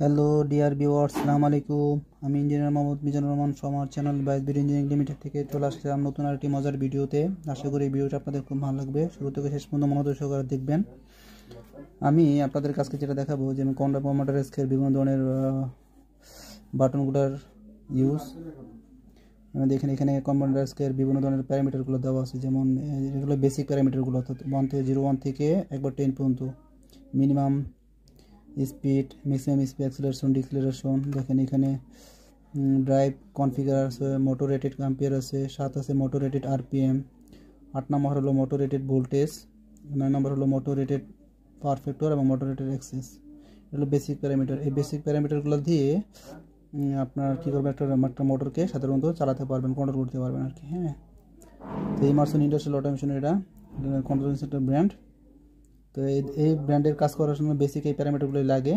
Hello dear viewers, আসসালামু আলাইকুম। আমি ইঞ্জিনিয়ার মোহাম্মদ মিজানুর রহমান আমার চ্যানেল বাইসবির ইঞ্জিনিয়ারিং লিমিটেড থেকে চলে আসলাম নতুন আরেকটি মজার ভিডিওতে। আশা করি এই ভিডিওটা আপনাদের খুব ভালো লাগবে। শুরু থেকে শেষ পর্যন্ত মনোযোগ সহকারে দেখবেন। আমি আপনাদের কাছে যেটা দেখাবো যে আমি কন্ট্রোল মোটর স্কেল বিভিন্ন ধরনের বাটনগুলোর ইউজ দেখেন। এখানে কম্পাউন্ডার স্কেল বিভিন্ন ধরনের প্যারামিটারগুলো দেওয়া আছে, যেমন এগুলো বেসিক প্যারামিটারগুলো, অর্থাৎ 1 থেকে একবার 10 পর্যন্ত। Minimum speed, maximum speed, acceleration, deceleration. দেখেন এখানে ড্রাইভ কনফিগার আছে, মোটর রেটেড অ্যাম্পিয়ার আছে, 7 আছে মোটর রেটেড আরপিএম, 8 নম্বর হলো মোটর রেটেড ভোল্টেজ, 9 নম্বর হলো মোটর রেটেড পাওয়ার ফ্যাক্টর এবং মোটর রেটেড অ্যাক্সেস। এগুলো বেসিক প্যারামিটার। এই বেসিক প্যারামিটারগুলো দিয়ে আপনার কী করবেন, একটা মোটরকে সাধারণত চালাতে পারবেন, কন্ট্রোল করতে পারবেন আর কি। হ্যাঁ, তো এই মার্সন ইন্ডাস্ট্রিয়াল অটোমেশন এটা কন্ট্রোল সেন্টার ব্র্যান্ড। তো এই ব্র্যান্ডের কাজ করার জন্য বেসিক এই প্যারামিটারগুলোই লাগে।